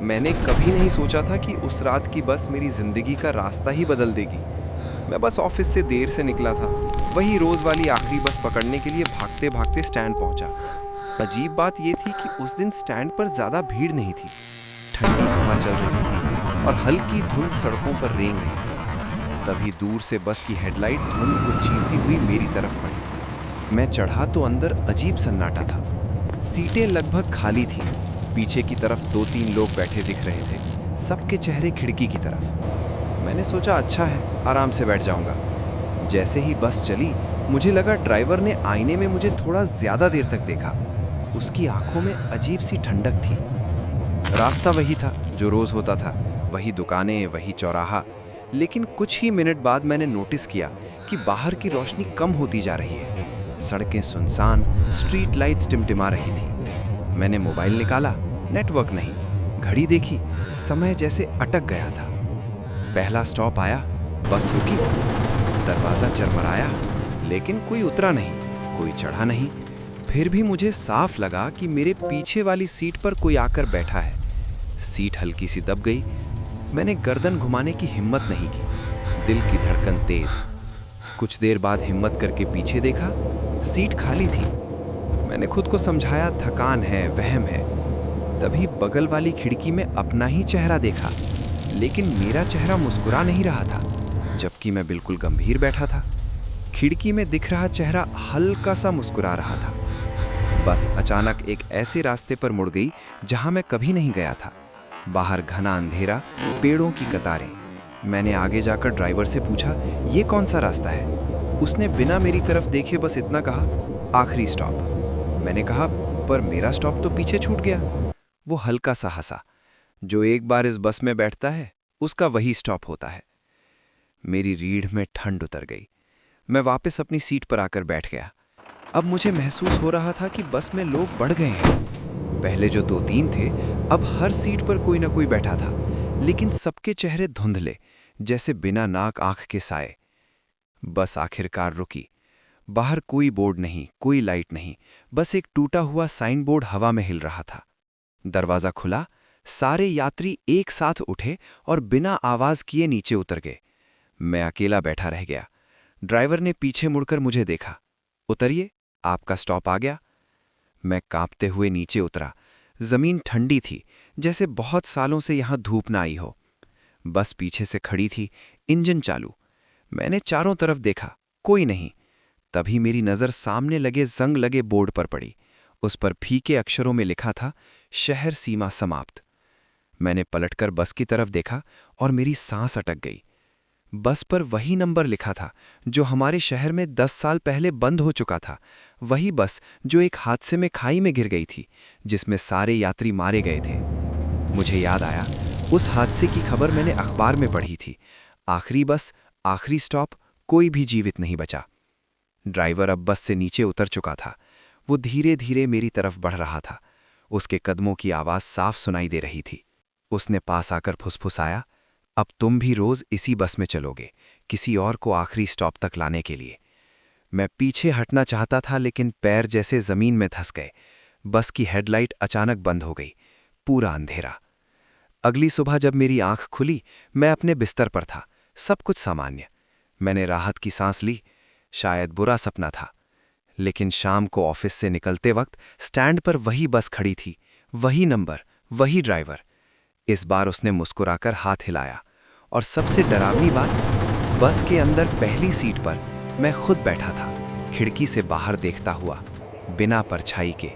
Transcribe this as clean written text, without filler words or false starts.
मैंने कभी नहीं सोचा था कि उस रात की बस मेरी जिंदगी का रास्ता ही बदल देगी। मैं बस ऑफिस से देर से निकला था, वही रोज वाली आखिरी बस पकड़ने के लिए भागते भागते स्टैंड पहुंचा। अजीब बात यह थी कि उस दिन स्टैंड पर ज्यादा भीड़ नहीं थी। ठंडी हवा चल रही थी और हल्की धुंध सड़कों पर रेंग रही थी। तभी दूर से बस की हेडलाइट धुंध को चीरती हुई मेरी तरफ पड़ी। मैं चढ़ा तो अंदर अजीब सन्नाटा था। सीटें लगभग खाली थीं। पीछे की तरफ 2-3 लोग बैठे दिख रहे थे, सबके चेहरे खिड़की की तरफ। मैंने सोचा अच्छा है, आराम से बैठ जाऊंगा। जैसे ही बस चली, मुझे लगा ड्राइवर ने आईने में मुझे थोड़ा ज्यादा देर तक देखा। उसकी आंखों में अजीब सी ठंडक थी। रास्ता वही था जो रोज होता था, वही दुकानें, वही चौराहा। लेकिन कुछ ही मिनट बाद मैंने नोटिस किया कि बाहर की रोशनी कम होती जा रही है। सड़कें सुनसान, स्ट्रीट लाइट्स टिमटिमा रही थी। मैंने मोबाइल निकाला, नेटवर्क नहीं। घड़ी देखी, समय जैसे अटक गया था। पहला स्टॉप आया, बस रुकी, दरवाजा चरमराया, लेकिन कोई उतरा नहीं, कोई चढ़ा नहीं। फिर भी मुझे साफ लगा कि मेरे पीछे वाली सीट पर कोई आकर बैठा है। सीट हल्की सी दब गई। मैंने गर्दन घुमाने की हिम्मत नहीं की। दिल की धड़कन तेज। कुछ देर बाद हिम्मत करके पीछे देखा, सीट खाली थी। मैंने खुद को समझाया थकान है, वहम है। तभी बगल वाली खिड़की में अपना ही चेहरा देखा, लेकिन मेरा चेहरा मुस्कुरा नहीं रहा था, जबकि मैं बिल्कुल गंभीर बैठा था। खिड़की में दिख रहा चेहरा हल्का सा मुस्कुरा रहा था। बस अचानक एक ऐसे रास्ते पर मुड़ गई जहां मैं कभी नहीं गया था। बाहर घना अंधेरा, पेड़ों की कतारें। मैंने आगे जाकर ड्राइवर से पूछा, ये कौन सा रास्ता है? उसने बिना मेरी तरफ देखे बस इतना कहा, आखिरी स्टॉप। मैंने कहा, पर मेरा स्टॉप तो पीछे छूट गया। वो हल्का सा हंसा। जो एक बार इस बस में बैठता है, उसका वही स्टॉप होता है। मेरी रीढ़ में ठंड उतर गई। मैं वापस अपनी सीट पर आकर बैठ गया। अब मुझे महसूस हो रहा था कि बस में लोग बढ़ गए हैं। पहले जो 2-3 थे, अब हर सीट पर कोई ना कोई बैठा था, लेकिन सबके चेहरे धुंधले, जैसे बिना नाक आंख के साए। बस आखिरकार रुकी। बाहर कोई बोर्ड नहीं, कोई लाइट नहीं, बस एक टूटा हुआ साइन बोर्ड हवा में हिल रहा था। दरवाजा खुला, सारे यात्री एक साथ उठे और बिना आवाज किए नीचे उतर गए। मैं अकेला बैठा रह गया। ड्राइवर ने पीछे मुड़कर मुझे देखा। उतरिए, आपका स्टॉप आ गया। मैं कांपते हुए नीचे उतरा। जमीन ठंडी थी, जैसे बहुत सालों से यहां धूप ना आई हो। बस पीछे से खड़ी थी, इंजन चालू। मैंने चारों तरफ देखा, कोई नहीं। तभी मेरी नज़र सामने लगे जंग लगे बोर्ड पर पड़ी। उस पर फीके अक्षरों में लिखा था, शहर सीमा समाप्त। मैंने पलटकर बस की तरफ देखा और मेरी सांस अटक गई। बस पर वही नंबर लिखा था जो हमारे शहर में 10 साल पहले बंद हो चुका था। वही बस जो एक हादसे में खाई में गिर गई थी, जिसमें सारे यात्री मारे गए थे। मुझे याद आया, उस हादसे की खबर मैंने अखबार में पढ़ी थी। आखिरी बस, आखिरी स्टॉप, कोई भी जीवित नहीं बचा। ड्राइवर अब बस से नीचे उतर चुका था। वो धीरे धीरे मेरी तरफ बढ़ रहा था। उसके कदमों की आवाज़ साफ सुनाई दे रही थी। उसने पास आकर फुसफुसाया, अब तुम भी रोज इसी बस में चलोगे, किसी और को आखिरी स्टॉप तक लाने के लिए। मैं पीछे हटना चाहता था, लेकिन पैर जैसे जमीन में धंस गए। बस की हेडलाइट अचानक बंद हो गई। पूरा अंधेरा। अगली सुबह जब मेरी आंख खुली, मैं अपने बिस्तर पर था। सब कुछ सामान्य। मैंने राहत की सांस ली। शायद बुरा सपना था। लेकिन शाम को ऑफिस से निकलते वक्त स्टैंड पर वही बस खड़ी थी, वही नंबर, वही ड्राइवर। इस बार उसने मुस्कुराकर हाथ हिलाया। और सबसे डरावनी बात, बस के अंदर पहली सीट पर मैं खुद बैठा था, खिड़की से बाहर देखता हुआ, बिना परछाई के।